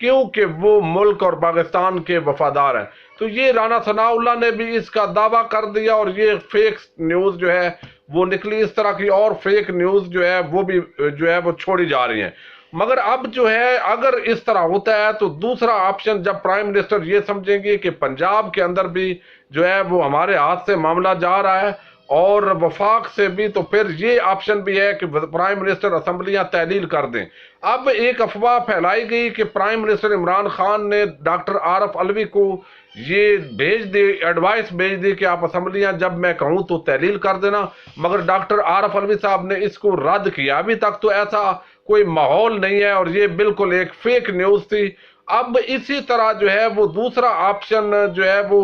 کیونکہ وہ ملک اور پاکستان کے وفادار ہیں۔ تو یہ رانا ثناء اللہ نے بھی اس کا دعویٰ کر دیا، اور یہ فیک نیوز جو ہے وہ نکلی، اس طرح کی اور فیک نیوز جو ہے وہ بھی جو ہے وہ چھوڑی جا رہی ہیں۔ مگر اب جو ہے اگر اس طرح ہوتا ہے تو دوسرا آپشن، جب پرائم منسٹر یہ سمجھیں گے کہ پنجاب کے اندر بھی جو ہے وہ ہمارے ہاتھ سے معاملہ جا رہا ہے اور وفاق سے بھی، تو پھر یہ آپشن بھی ہے کہ پرائم منسٹر اسمبلیاں تحلیل کر دیں۔ اب ایک افواہ پھیلائی گئی کہ پرائم منسٹر عمران خان نے ڈاکٹر عارف علوی کو یہ ایڈوائس بھیج دی کہ آپ اسمبلیاں جب میں کہوں تو تحلیل کر دینا، مگر ڈاکٹر عارف علوی صاحب نے اس کو رد کیا۔ ابھی تک تو ایسا کوئی ماحول نہیں ہے اور یہ بالکل ایک فیک نیوز تھی۔ اب اسی طرح جو ہے وہ دوسرا آپشن جو ہے وہ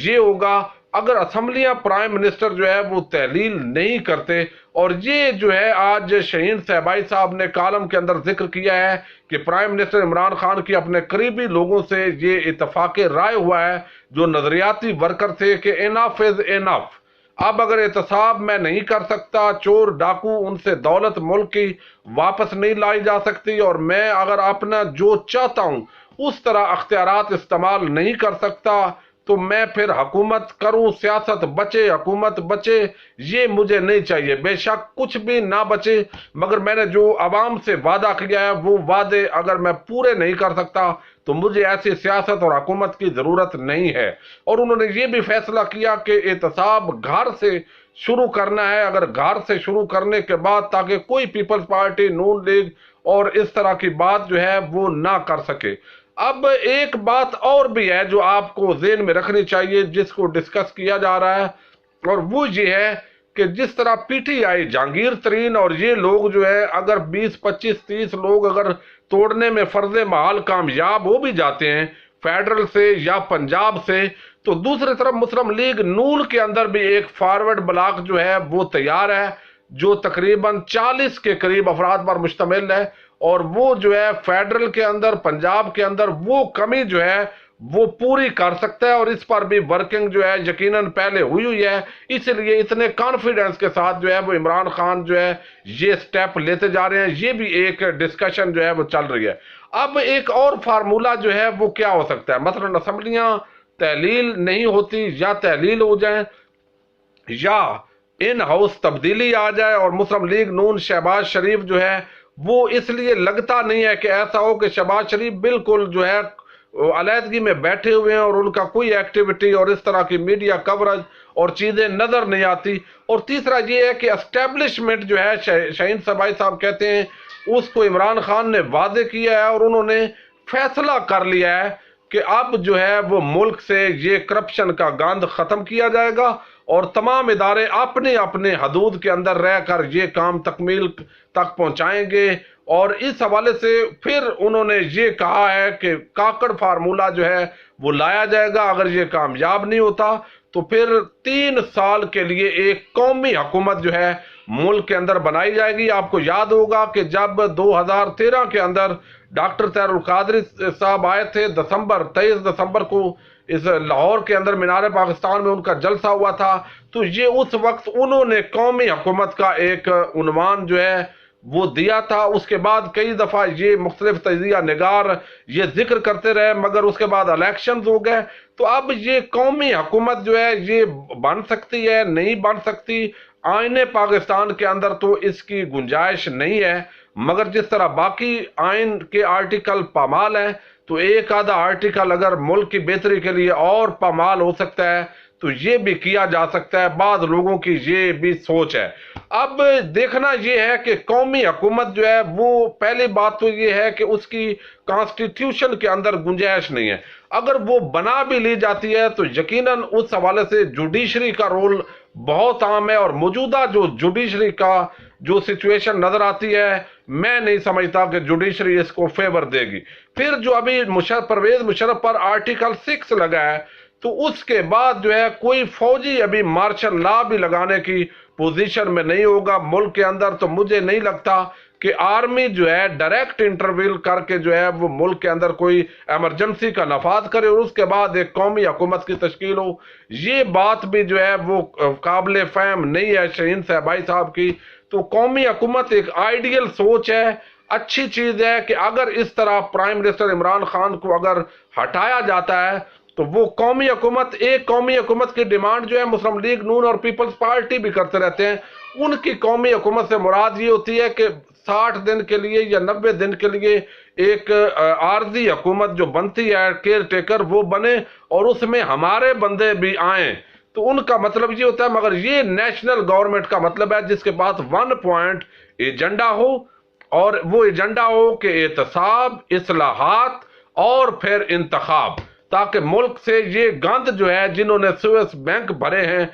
یہ ہوگا، اگر اسمبلیاں پرائم منسٹر جو ہے وہ تحلیل نہیں کرتے، اور یہ جو ہے آج شہین صاحبائی صاحب نے کالم کے اندر ذکر کیا ہے کہ پرائم منسٹر عمران خان کی اپنے قریبی لوگوں سے یہ اتفاق رائے ہوا ہے جو نظریاتی ورکر تھے کہ انف از انف، اب اگر احتساب میں نہیں کر سکتا، چور ڈاکو ان سے دولت ملک کی واپس نہیں لائی جا سکتی، اور میں اگر اپنا جو چاہتا ہوں اس طرح اختیارات استعمال نہیں کر سکتا، تو میں پھر حکومت کروں، سیاست بچے، حکومت بچے، یہ مجھے نہیں چاہیے۔ بے شک کچھ بھی نہ بچے، مگر میں نے جو عوام سے وعدہ کیا ہے وہ وعدے اگر میں پورے نہیں کر سکتا تو مجھے ایسی سیاست اور حکومت کی ضرورت نہیں ہے۔ اور انہوں نے یہ بھی فیصلہ کیا کہ احتساب گھر سے شروع کرنا ہے، اگر گھر سے شروع کرنے کے بعد تاکہ کوئی پیپلز پارٹی، نون لیگ اور اس طرح کی بات جو ہے وہ نہ کر سکے۔ اب ایک بات اور بھی ہے جو آپ کو ذہن میں رکھنی چاہیے، جس کو ڈسکس کیا جا رہا ہے، اور وہ یہ ہے کہ جس طرح پی ٹی آئی، جہانگیر ترین اور یہ لوگ جو ہے اگر 20 25 30 لوگ اگر توڑنے میں فرض محال کامیاب ہو بھی جاتے ہیں فیڈرل سے یا پنجاب سے، تو دوسری طرف مسلم لیگ نون کے اندر بھی ایک فارورڈ بلاک جو ہے وہ تیار ہے، جو تقریباً 40 کے قریب افراد پر مشتمل ہے، اور وہ جو ہے فیڈرل کے اندر، پنجاب کے اندر وہ کمی جو ہے وہ پوری کر سکتا ہے، اور اس پر بھی ورکنگ جو ہے یقیناً پہلے ہوئی ہے۔ اس لیے اتنے کانفیڈنس کے ساتھ جو ہے وہ عمران خان جو ہے یہ سٹیپ لیتے جا رہے ہیں۔ یہ بھی ایک ڈسکشن جو ہے وہ چل رہی ہے۔ اب ایک اور فارمولہ جو ہے وہ کیا ہو سکتا ہے، مثلا اسمبلیاں تحلیل نہیں ہوتی یا تحلیل ہو جائیں یا ان ہاؤس تبدیلی آ جائے، اور مسلم لیگ نون شہباز شریف جو ہے وہ اس لیے لگتا نہیں ہے کہ ایسا ہو کہ شہباز شریف بالکل جو ہے علیحدگی میں بیٹھے ہوئے ہیں اور ان کا کوئی ایکٹیویٹی اور اس طرح کی میڈیا کوریج اور چیزیں نظر نہیں آتی۔ اور تیسرا یہ ہے کہ اسٹیبلشمنٹ جو ہے، شہین صاحبائی صاحب کہتے ہیں اس کو عمران خان نے واضح کیا ہے اور انہوں نے فیصلہ کر لیا ہے کہ اب جو ہے وہ ملک سے یہ کرپشن کا گند ختم کیا جائے گا، اور تمام ادارے اپنے اپنے حدود کے اندر رہ کر یہ کام تکمیل تک پہنچائیں گے۔ اور اس حوالے سے پھر انہوں نے یہ کہا ہے کہ کاکڑ فارمولہ جو ہے وہ لایا جائے گا، اگر یہ کامیاب نہیں ہوتا تو پھر 3 سال کے لیے ایک قومی حکومت جو ہے ملک کے اندر بنائی جائے گی۔ آپ کو یاد ہوگا کہ جب 2013 کے اندر ڈاکٹر طاہر القادری صاحب آئے تھے، 23 دسمبر کو اس لاہور کے اندر مینار پاکستان میں ان کا جلسہ ہوا تھا، تو یہ اس وقت انہوں نے قومی حکومت کا ایک عنوان جو ہے وہ دیا تھا۔ اس کے بعد کئی دفعہ یہ مختلف تجزیہ نگار یہ ذکر کرتے رہے، مگر اس کے بعد الیکشنز ہو گئے۔ تو اب یہ قومی حکومت جو ہے یہ بن سکتی ہے، نہیں بن سکتی، آئین پاکستان کے اندر تو اس کی گنجائش نہیں ہے، مگر جس طرح باقی آئین کے آرٹیکل پامال ہیں تو ایک آدھا آرٹیکل اگر ملک کی بہتری کے لیے اور پامال ہو سکتا ہے تو یہ بھی کیا جا سکتا ہے۔ بعض لوگوں کی یہ بھی سوچ ہے۔ اب دیکھنا یہ ہے کہ قومی حکومت جو ہے وہ پہلی بات تو یہ ہے کہ اس کی کانسٹیٹیوشن کے اندر گنجائش نہیں ہے۔ اگر وہ بنا بھی لی جاتی ہے تو یقیناً اس حوالے سے جوڈیشری کا رول بہت عام ہے، اور موجودہ جو جوڈیشری کا جو سچویشن نظر آتی ہے میں نہیں سمجھتا کہ جوڈیشری اس کو فیور دے گی۔ پھر جو ابھی پرویز مشرف پر آرٹیکل 6 لگا ہے تو اس کے بعد جو ہے کوئی فوجی ابھی مارشل لا بھی لگانے کی پوزیشن میں نہیں ہوگا ملک کے اندر، تو مجھے نہیں لگتا کہ آرمی جو ہے ڈائریکٹ انٹرویل کر کے جو ہے وہ ملک کے اندر کوئی ایمرجنسی کا نفاذ کرے اور اس کے بعد ایک قومی حکومت کی تشکیل ہو۔ یہ بات بھی جو ہے وہ قابل فہم نہیں ہے شہین صاحبائی صاحب کی۔ تو قومی حکومت ایک آئیڈیل سوچ ہے، اچھی چیز ہے کہ اگر اس طرح پرائم منسٹر عمران خان کو اگر ہٹایا جاتا ہے تو وہ قومی حکومت، ایک قومی حکومت کی ڈیمانڈ جو ہے مسلم لیگ نون اور پیپلز پارٹی بھی کرتے رہتے ہیں، ان کی قومی حکومت سے مراد یہ ہوتی ہے کہ 60 دن کے لیے یا 90 دن کے لیے ایک عارضی حکومت جو بنتی ہے کیئر ٹیکر وہ بنے اور اس میں ہمارے بندے بھی آئیں، تو ان کا مطلب یہ ہوتا ہے۔ مگر یہ نیشنل گورنمنٹ کا مطلب ہے جس کے پاس 1 پوائنٹ ایجنڈا ہو، اور وہ ایجنڈا ہو کہ احتساب، اصلاحات اور پھر انتخاب، تاکہ ملک سے یہ گند جو ہے جنہوں نے سوئس بینک بھرے ہیں،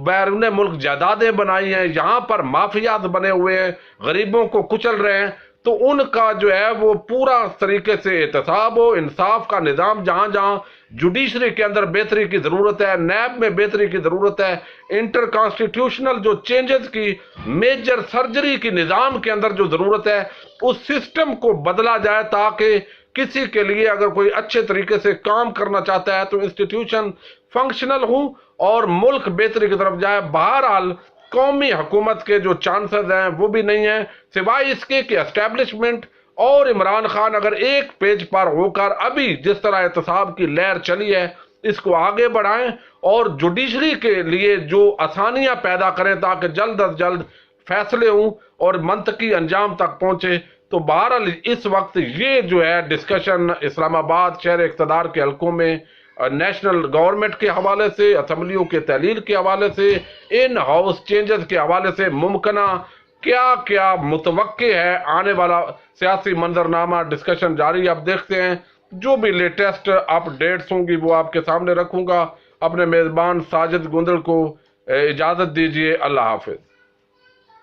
بیرون ملک جائیدادیں بنائی ہیں، یہاں پر مافیاز بنے ہوئے ہیں، غریبوں کو کچل رہے ہیں، تو ان کا جو ہے وہ پورا طریقے سے احتساب ہو، انصاف کا نظام، جہاں جہاں جوڈیشری کے اندر بہتری کی ضرورت ہے، نیب میں بہتری کی ضرورت ہے، انٹر کانسٹیٹیوشنل جو چینجز کی میجر سرجری کی نظام کے اندر جو ضرورت ہے اس سسٹم کو بدلا جائے، تاکہ کسی کے لیے اگر کوئی اچھے طریقے سے کام کرنا چاہتا ہے تو انسٹیٹیوشن فنکشنل ہوں اور ملک بہتری کی طرف جائے۔ بہرحال قومی حکومت کے جو چانسز ہیں وہ بھی نہیں ہیں، سوائے اس کے کہ اسٹیبلشمنٹ اور عمران خان اگر ایک پیج پر ہو کر ابھی جس طرح احتساب کی لہر چلی ہے اس کو آگے بڑھائیں اور جوڈیشری کے لیے جو آسانیاں پیدا کریں تاکہ جلد از جلد فیصلے ہوں اور منطقی انجام تک پہنچے۔ تو بہرحال اس وقت یہ جو ہے ڈسکشن اسلام آباد شہر اقتدار کے حلقوں میں نیشنل گورنمنٹ کے حوالے سے، اسمبلیوں کے تحلیل کے حوالے سے، ان ہاؤس چینجز کے حوالے سے ممکنہ کیا کیا متوقع ہے آنے والا سیاسی منظرنامہ، ڈسکشن جاری اب دیکھتے ہیں۔ جو بھی لیٹسٹ اپ ڈیٹس ہوں گی وہ آپ کے سامنے رکھوں گا۔ اپنے میزبان ساجد گندل کو اجازت دیجیے، اللہ حافظ۔